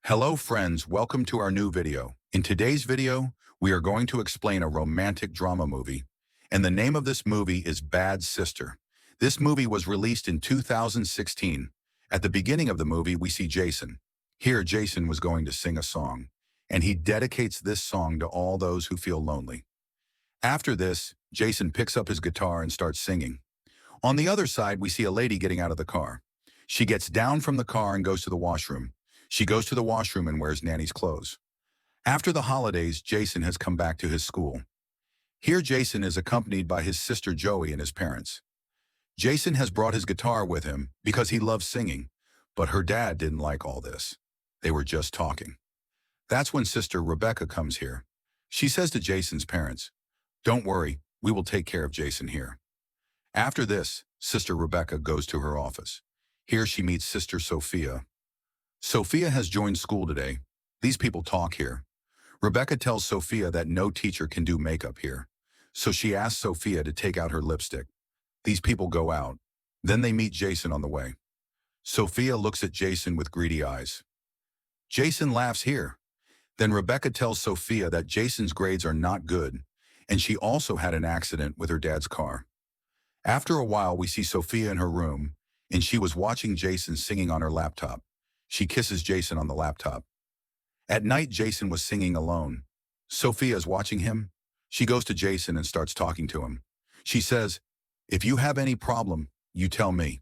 Hello friends, welcome to our new video. In today's video, we are going to explain a romantic drama movie. And the name of this movie is Bad Sister. This movie was released in 2016. At the beginning of the movie, we see Jason. Here, Jason was going to sing a song, and he dedicates this song to all those who feel lonely. After this, Jason picks up his guitar and starts singing. On the other side, we see a lady getting out of the car. She gets down from the car and goes to the washroom. She goes to the washroom and wears Nanny's clothes. After the holidays, Jason has come back to his school. Here, Jason is accompanied by his sister Joey and his parents. Jason has brought his guitar with him because he loves singing, but her dad didn't like all this. They were just talking. That's when sister Rebecca comes here. She says to Jason's parents, "Don't worry, we will take care of Jason here." After this, sister Rebecca goes to her office. Here she meets sister Sophia. Sophia has joined school today. These people talk here. Rebecca tells Sophia that no teacher can do makeup here. So she asks Sophia to take out her lipstick. These people go out. Then they meet Jason on the way. Sophia looks at Jason with greedy eyes. Jason laughs here. Then Rebecca tells Sophia that Jason's grades are not good, and she also had an accident with her dad's car. After a while, we see Sophia in her room, and she was watching Jason singing on her laptop. She kisses Jason on the laptop. At night, Jason was singing alone. Sophia is watching him. She goes to Jason and starts talking to him. She says, "If you have any problem, you tell me."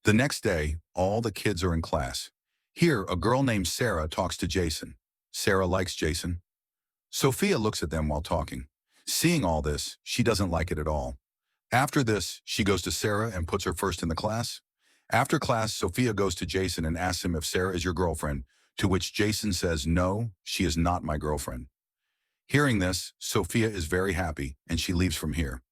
The next day, all the kids are in class. Here, a girl named Sarah talks to Jason. Sarah likes Jason. Sophia looks at them while talking. Seeing all this, she doesn't like it at all. After this, she goes to Sarah and puts her first in the class. After class, Sophia goes to Jason and asks him if Sarah is your girlfriend, to which Jason says, "No, she is not my girlfriend." Hearing this, Sophia is very happy, and she leaves from here.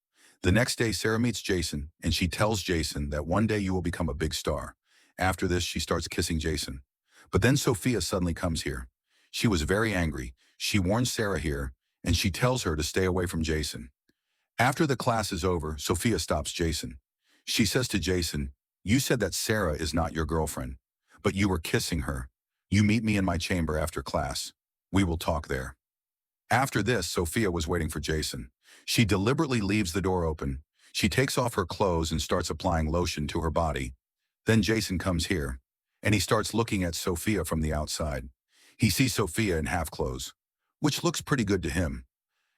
The next day, Sarah meets Jason, and she tells Jason that one day you will become a big star. After this, she starts kissing Jason. But then Sophia suddenly comes here. She was very angry. She warns Sarah here, and she tells her to stay away from Jason. After the class is over, Sophia stops Jason. She says to Jason, "You said that Sarah is not your girlfriend, but you were kissing her. You meet me in my chamber after class. We will talk there." After this, Sophia was waiting for Jason. She deliberately leaves the door open. She takes off her clothes and starts applying lotion to her body. Then Jason comes here, and he starts looking at Sophia from the outside. He sees Sophia in half clothes, which looks pretty good to him.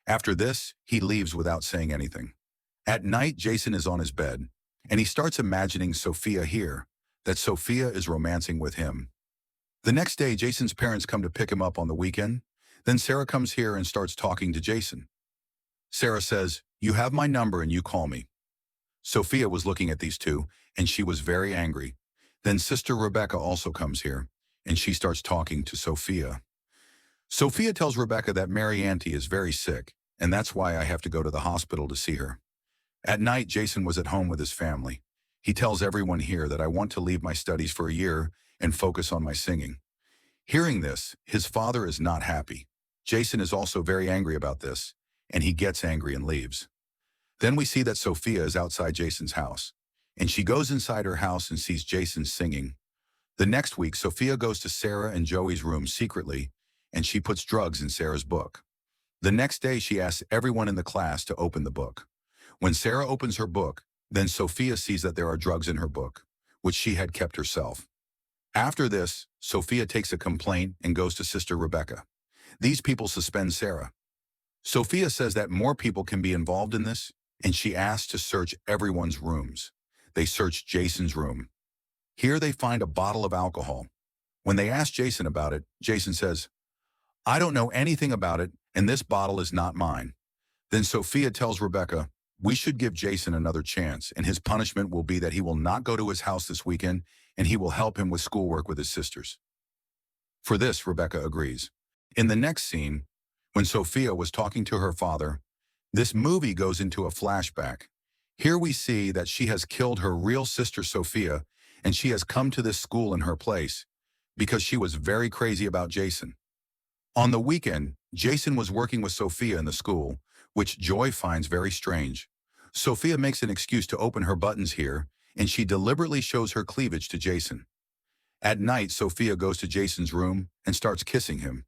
After this, he leaves without saying anything. At night, Jason is on his bed, and he starts imagining Sophia here, that Sophia is romancing with him. The next day, Jason's parents come to pick him up on the weekend. Then Sarah comes here and starts talking to Jason. Sarah says, "You have my number and you call me." Sophia was looking at these two, and she was very angry. Then sister Rebecca also comes here, and she starts talking to Sophia. Sophia tells Rebecca that Mary Auntie is very sick, and that's why I have to go to the hospital to see her. At night, Jason was at home with his family. He tells everyone here that I want to leave my studies for a year and focus on my singing. Hearing this, his father is not happy. Jason is also very angry about this, and he gets angry and leaves. Then we see that Sophia is outside Jason's house, and she goes inside her house and sees Jason singing. The next week, Sophia goes to Sarah and Joey's room secretly, and she puts drugs in Sarah's book. The next day, she asks everyone in the class to open the book. When Sarah opens her book, then Sophia sees that there are drugs in her book, which she had kept herself. After this, Sophia takes a complaint and goes to sister Rebecca. These people suspend Sarah. Sophia says that more people can be involved in this, and she asks to search everyone's rooms. They search Jason's room. Here they find a bottle of alcohol. When they ask Jason about it, Jason says, "I don't know anything about it, and this bottle is not mine." Then Sophia tells Rebecca, "We should give Jason another chance, and his punishment will be that he will not go to his house this weekend, and he will help him with schoolwork with his sisters." For this, Rebecca agrees. In the next scene, when Sophia was talking to her father, this movie goes into a flashback. Here we see that she has killed her real sister Sophia, and she has come to this school in her place because she was very crazy about Jason. On the weekend, Jason was working with Sophia in the school, which Joy finds very strange. Sophia makes an excuse to open her buttons here, and she deliberately shows her cleavage to Jason. At night, Sophia goes to Jason's room and starts kissing him.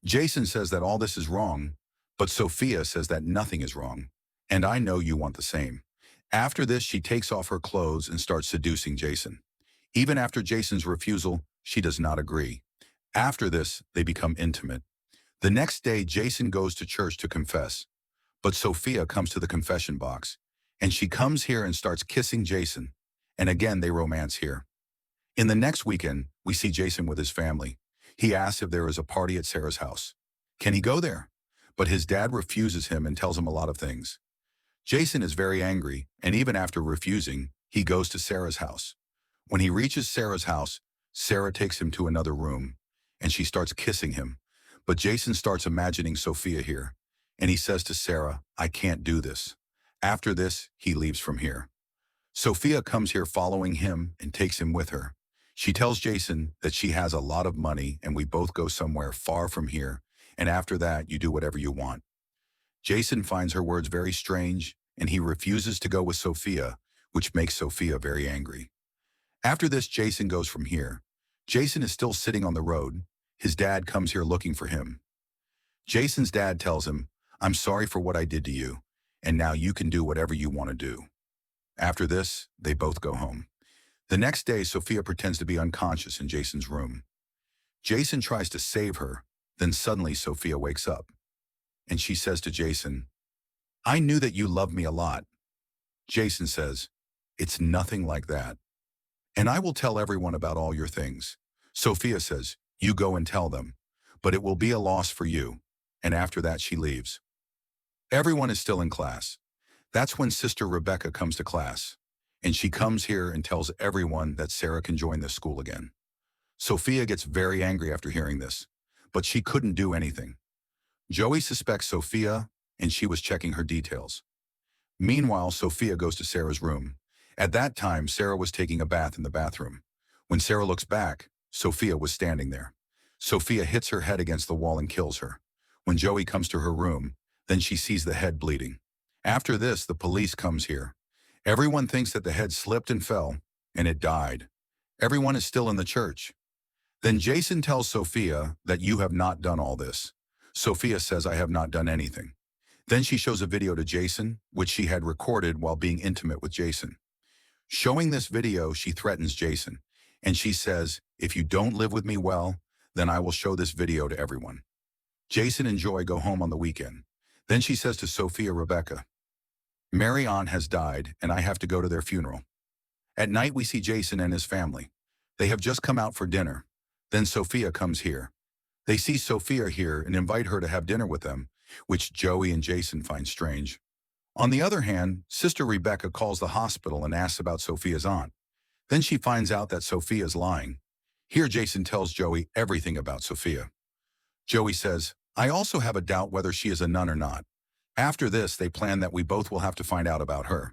Jason says that all this is wrong, but Sophia says that nothing is wrong. And I know you want the same. After this, she takes off her clothes and starts seducing Jason. Even after Jason's refusal, she does not agree. After this, they become intimate. The next day, Jason goes to church to confess, but Sophia comes to the confession box, and she comes here and starts kissing Jason. And again, they romance here. In the next weekend, we see Jason with his family. He asks if there is a party at Sarah's house. Can he go there? But his dad refuses him and tells him a lot of things. Jason is very angry, and even after refusing, he goes to Sarah's house. When he reaches Sarah's house, Sarah takes him to another room, and she starts kissing him. But Jason starts imagining Sophia here, and he says to Sarah, I can't do this. After this, he leaves from here. Sophia comes here following him and takes him with her. She tells Jason that she has a lot of money and we both go somewhere far from here, and after that, you do whatever you want. Jason finds her words very strange, and he refuses to go with Sophia, which makes Sophia very angry. After this, Jason goes from here. Jason is still sitting on the road. His dad comes here looking for him. Jason's dad tells him, I'm sorry for what I did to you, and now you can do whatever you want to do. After this, they both go home. The next day, Sophia pretends to be unconscious in Jason's room. Jason tries to save her, then suddenly Sophia wakes up. And she says to Jason, I knew that you loved me a lot. Jason says, it's nothing like that. And I will tell everyone about all your things. Sophia says, you go and tell them, but it will be a loss for you. And after that, she leaves. Everyone is still in class. That's when Sister Rebecca comes to class. And she comes here and tells everyone that Sarah can join this school again. Sophia gets very angry after hearing this, but she couldn't do anything. Joey suspects Sophia, and she was checking her details. Meanwhile, Sophia goes to Sarah's room. At that time, Sarah was taking a bath in the bathroom. When Sarah looks back, Sophia was standing there. Sophia hits her head against the wall and kills her. When Joey comes to her room, then she sees the head bleeding. After this, the police comes here. Everyone thinks that the head slipped and fell, and it died. Everyone is still in the church. Then Jason tells Sophia that you have not done all this. Sophia says, I have not done anything. Then she shows a video to Jason, which she had recorded while being intimate with Jason. Showing this video, she threatens Jason, and she says, if you don't live with me well, then I will show this video to everyone. Jason and Joy go home on the weekend. Then she says to Sophia Rebecca, Mary Ann has died, and I have to go to their funeral. At night, we see Jason and his family. They have just come out for dinner. Then Sophia comes here. They see Sophia here and invite her to have dinner with them, which Joey and Jason find strange. On the other hand, Sister Rebecca calls the hospital and asks about Sophia's aunt. Then she finds out that Sophia is lying. Here, Jason tells Joey everything about Sophia. Joey says, I also have a doubt whether she is a nun or not. After this, they plan that we both will have to find out about her.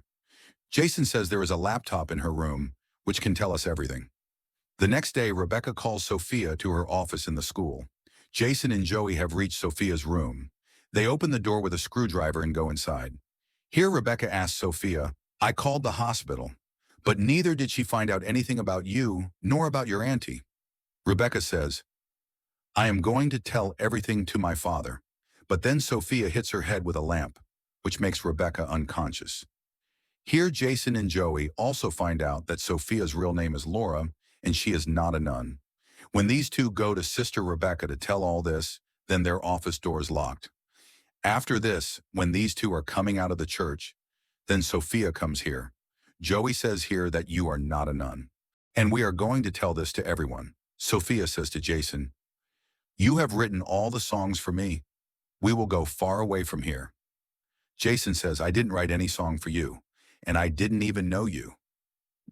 Jason says there is a laptop in her room, which can tell us everything. The next day, Rebecca calls Sophia to her office in the school. Jason and Joey have reached Sophia's room. They open the door with a screwdriver and go inside. Here, Rebecca asks Sophia, I called the hospital, but neither did she find out anything about you nor about your auntie. Rebecca says, I am going to tell everything to my father. But then Sophia hits her head with a lamp, which makes Rebecca unconscious. Here, Jason and Joey also find out that Sophia's real name is Laura, and she is not a nun. When these two go to Sister Rebecca to tell all this, then their office door is locked. After this, when these two are coming out of the church, then Sophia comes here. Joey says here that you are not a nun, and we are going to tell this to everyone. Sophia says to Jason, you have written all the songs for me. We will go far away from here. Jason says, I didn't write any song for you, and I didn't even know you.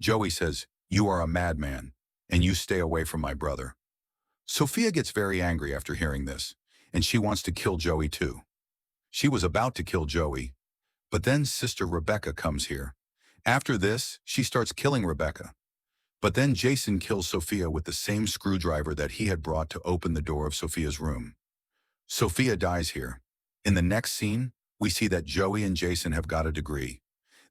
Joey says, you are a madman, and you stay away from my brother. Sophia gets very angry after hearing this, and she wants to kill Joey too. She was about to kill Joey, but then Sister Rebecca comes here. After this, she starts killing Rebecca. But then Jason kills Sophia with the same screwdriver that he had brought to open the door of Sophia's room. Sophia dies here. In the next scene, we see that Joey and Jason have got a degree.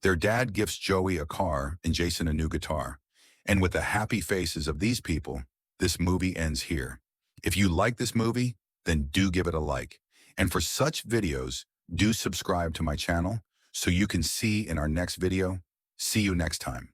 Their dad gifts Joey a car and Jason a new guitar. And with the happy faces of these people, this movie ends here. If you like this movie, then do give it a like. And for such videos, do subscribe to my channel so you can see in our next video. See you next time.